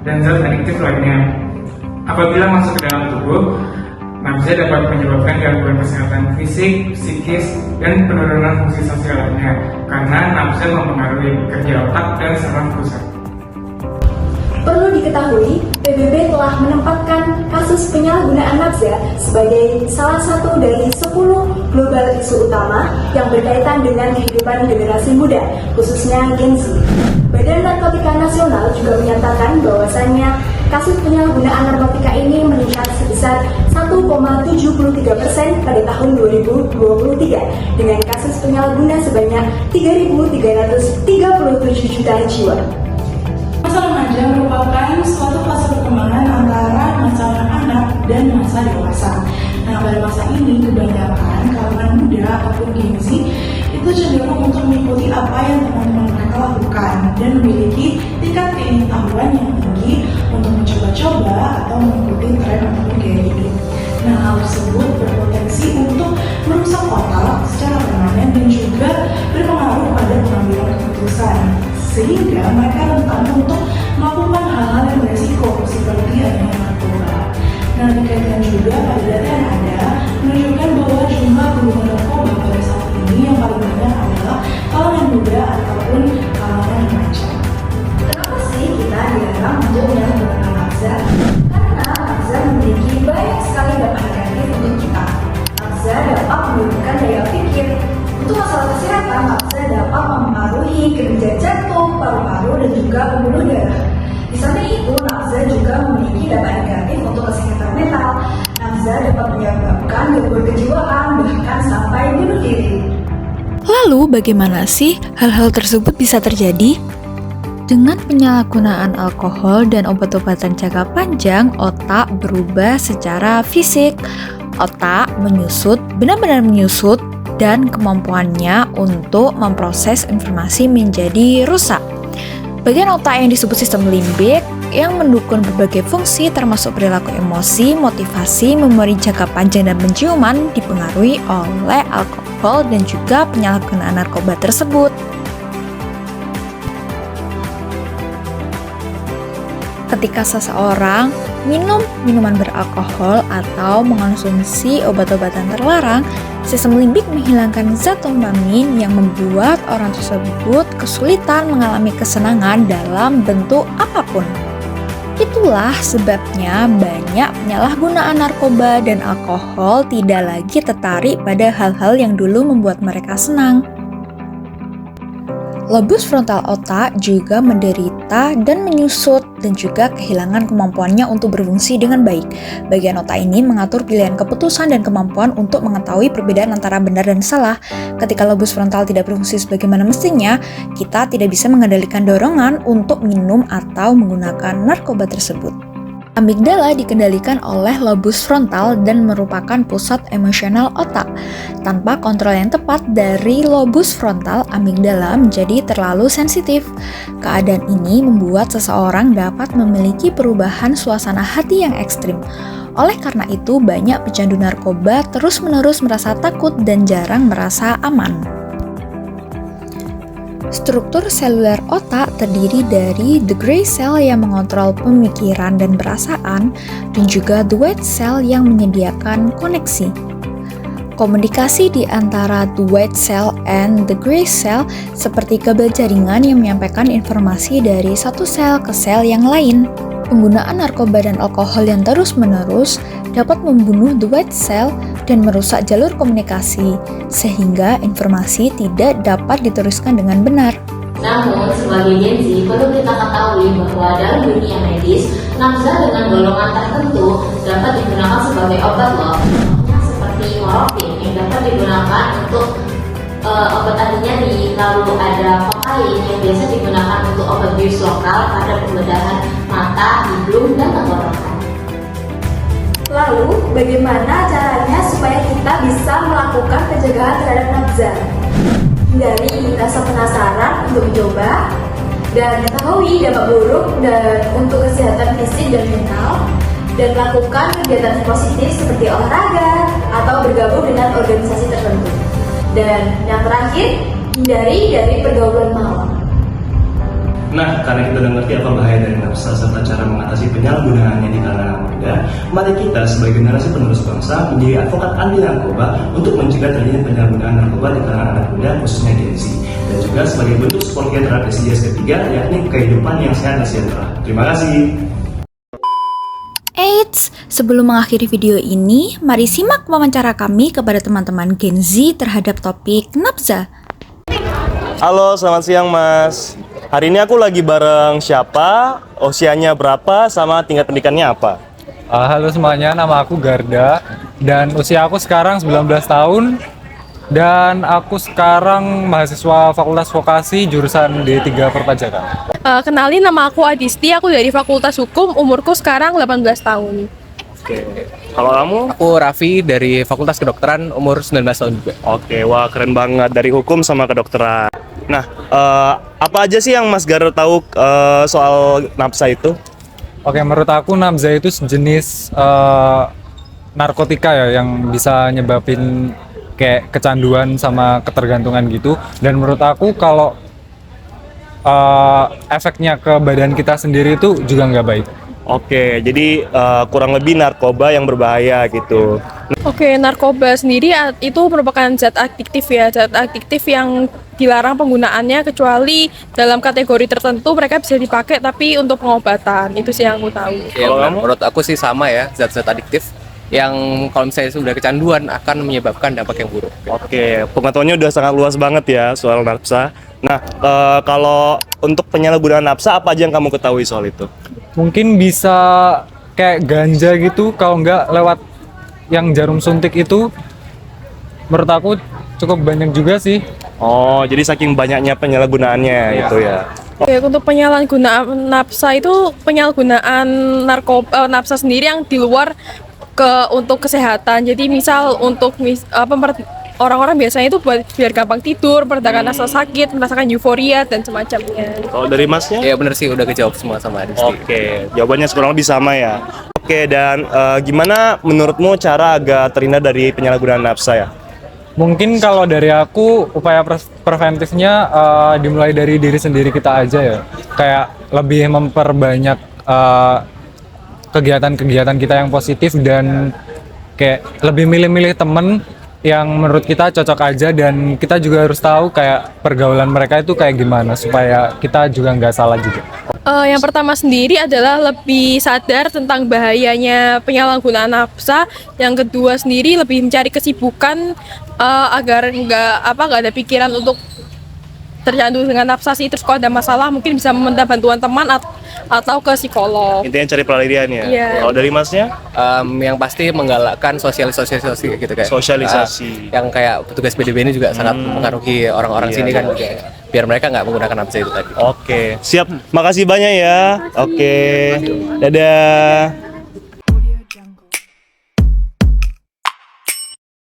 dan zat adiktif lainnya. Apabila masuk ke dalam tubuh, nafza dapat menyebabkan gangguan kesehatan fisik, psikis, dan penurunan fungsi sosial lainnya karena nafza mempengaruhi kerja otak dan saraf pusat. Perlu diketahui, PBB telah menempatkan kasus penyalahgunaan nafza sebagai salah satu dari 10 global isu utama yang berkaitan dengan kehidupan generasi muda, khususnya Gen Z. Badan Narkotika Nasional juga menyatakan bahwasannya kasus penyalahgunaan narkotika ini meningkat sebesar 1,73% pada tahun 2023 dengan kasus penyalahguna sebanyak 3.337 juta jiwa. Masa remaja merupakan suatu fase perkembangan antara masa anak-anak dan masa dewasa. Nah, pada masa ini kebanyakan kalangan muda ataupun Gen Z itu cenderung untuk mengikuti apa yang teman-teman mereka lakukan dan memiliki tingkat keingin-tahuan yang tinggi untuk mencoba-coba atau mengikuti tren ataupun gaya hidup. Nah, hal tersebut berpotensi untuk merusak otak secara permanen dan juga berpengaruh pada pengambilan keputusan, sehingga mereka rentan untuk melakukan hal-hal yang beresiko seperti adanya narkoba. Nah, dikaitkan juga pada data yang ada menunjukkan bahwa jumlah pengguna narkoba pada saat ini yang paling banyak adalah kalangan muda ataupun kalangan remaja. Kenapa sih kita dilarang untuk menyalahgunakan nafza? Karena nafza memiliki banyak sekali dampak negatif untuk kita. Nafza dapat menurunkan daya pikir. Untuk masalah kesehatan, nafza dapat mempengaruhi kerja jantung, paru-paru, dan juga pembuluh darah. Di samping itu, nafza juga memiliki dampak negatif untuk kesehatan mental. Nafza dapat menyebabkan gangguan kejiwaan, bahkan sampai bunuh diri. Lalu bagaimana sih hal-hal tersebut bisa terjadi? Dengan penyalahgunaan alkohol dan obat-obatan jangka panjang, otak berubah secara fisik. Otak menyusut, benar-benar menyusut, dan kemampuannya untuk memproses informasi menjadi rusak. Bagian otak yang disebut sistem limbik yang mendukung berbagai fungsi termasuk perilaku emosi, motivasi, memori jangka panjang dan penciuman dipengaruhi oleh alkohol dan juga penyalahgunaan narkoba tersebut. Ketika seseorang minum minuman beralkohol atau mengonsumsi obat-obatan terlarang, sistem limbik menghilangkan zat dopamin yang membuat orang tersebut kesulitan mengalami kesenangan dalam bentuk apapun. Itulah sebabnya banyak penyalahgunaan narkoba dan alkohol tidak lagi tertarik pada hal-hal yang dulu membuat mereka senang. Lobus frontal otak juga menderita dan menyusut dan juga kehilangan kemampuannya untuk berfungsi dengan baik. Bagian otak ini mengatur pilihan keputusan dan kemampuan untuk mengetahui perbedaan antara benar dan salah. Ketika lobus frontal tidak berfungsi sebagaimana mestinya, kita tidak bisa mengendalikan dorongan untuk minum atau menggunakan narkoba tersebut. Amigdala dikendalikan oleh lobus frontal dan merupakan pusat emosional otak. Tanpa kontrol yang tepat dari lobus frontal, amigdala menjadi terlalu sensitif. Keadaan ini membuat seseorang dapat memiliki perubahan suasana hati yang ekstrim. Oleh karena itu, banyak pecandu narkoba terus-menerus merasa takut dan jarang merasa aman. Struktur seluler otak terdiri dari the gray cell yang mengontrol pemikiran dan perasaan, dan juga the white cell yang menyediakan koneksi. Komunikasi di antara the white cell and the gray cell seperti kabel jaringan yang menyampaikan informasi dari satu sel ke sel yang lain. Penggunaan narkoba dan alkohol yang terus-menerus dapat membunuh the white cell dan merusak jalur komunikasi, sehingga informasi tidak dapat diteruskan dengan benar. Namun, sebagai Gen Z, perlu kita ketahui bahwa dalam dunia medis, nafza dengan golongan tertentu dapat digunakan sebagai obat loh, seperti morfin yang dapat digunakan untuk obat tadinya lalu ada kokain yang biasa digunakan untuk obat bius lokal pada pembedahan mata, hidung, dan tenggorokan. Lalu, bagaimana caranya supaya kita bisa melakukan pencegahan terhadap nafza? Hindari rasa penasaran untuk mencoba dan ketahui dampak buruk dan untuk kesehatan fisik dan mental, dan lakukan kegiatan positif seperti olahraga atau bergabung dengan organisasi tertentu. Dan yang terakhir, hindari dari pergaulan malam. Nah, karena kita udah ngerti apa bahaya dari nafsa serta cara mengatasi penyalahgunaannya di kalangan anak muda, mari kita sebagai generasi penerus bangsa menjadi advokat anti narkoba untuk mencegah terjadinya penyalahgunaan narkoba di kalangan anak muda, khususnya Gen Z. Dan juga sebagai bentuk support kita terhadap SDGs ketiga, yakni kehidupan yang sehat dan sejahtera. Terima kasih. Eits, sebelum mengakhiri video ini, mari simak wawancara kami kepada teman-teman Gen Z terhadap topik Nafza. Halo, selamat siang Mas. Hari ini aku lagi bareng siapa, usianya berapa, sama tingkat pendidikannya apa? Halo semuanya, nama aku Garda dan usia aku sekarang 19 tahun dan aku sekarang mahasiswa Fakultas Vokasi jurusan D3 Perpajakan. Kenalin, nama aku Adisti, aku dari Fakultas Hukum, umurku sekarang 18 tahun. Oke. Kalau kamu? Aku Raffi dari Fakultas Kedokteran, umur 19 tahun juga. Oke, wah keren banget, dari hukum sama kedokteran. Nah, apa aja sih yang Mas Garda tahu soal Nafza itu? Oke, menurut aku Nafza itu sejenis narkotika ya yang bisa nyebabin kayak kecanduan sama ketergantungan gitu. Dan menurut aku kalau efeknya ke badan kita sendiri itu juga nggak baik. Oke, jadi kurang lebih narkoba yang berbahaya gitu. Oke, narkoba sendiri itu merupakan zat adiktif ya, zat adiktif yang dilarang penggunaannya kecuali dalam kategori tertentu mereka bisa dipakai tapi untuk pengobatan. Itu sih yang aku tahu. Ya, menurut aku sih sama ya, zat-zat adiktif yang kalau misalnya sudah kecanduan akan menyebabkan dampak yang buruk. Oke, pengetahuannya udah sangat luas banget ya soal Nafza. Nah, kalau untuk penyalahgunaan Nafza, apa aja yang kamu ketahui soal itu? Mungkin bisa kayak ganja gitu, kalau nggak lewat yang jarum suntik itu, menurut aku cukup banyak juga sih. Oh, jadi saking banyaknya penyalahgunaannya gitu ya. Oke, untuk penyalahgunaan nafsa itu penyalahgunaan narkoba nafsa sendiri yang di luar untuk kesehatan. Jadi misal untuk orang-orang biasanya itu biar gampang tidur, meredakan rasa sakit, merasakan euforia dan semacamnya. Kalau dari Masnya? Ya bener sih, udah kejawab semua sama Adisti. Oke, jawabannya kurang lebih sama ya. Oke, dan gimana menurutmu cara agar terhindar dari penyalahgunaan nafsa ya? Mungkin kalau dari aku upaya preventifnya dimulai dari diri sendiri kita aja ya. Kayak lebih memperbanyak kegiatan-kegiatan kita yang positif dan kayak lebih milih-milih temen yang menurut kita cocok aja, dan kita juga harus tahu kayak pergaulan mereka itu kayak gimana supaya kita juga nggak salah juga. Yang pertama sendiri adalah lebih sadar tentang bahayanya penyalahgunaan nafsa. Yang kedua sendiri lebih mencari kesibukan agar nggak ada pikiran untuk tercandu dengan nafsa sih. Terus kalau ada masalah mungkin bisa meminta bantuan teman atau ke psikolog. Intinya cari pelarian ya. Iya. Kalau dari Masnya? Yang pasti menggalakkan sosialisasi gitu kayak. Sosialisasi. Yang kayak petugas PDB ini juga sangat mempengaruhi orang-orang sini kan juga. Biar mereka nggak menggunakan nafsa itu tadi. Oke, siap. Makasih banyak ya. Oke. Dadah.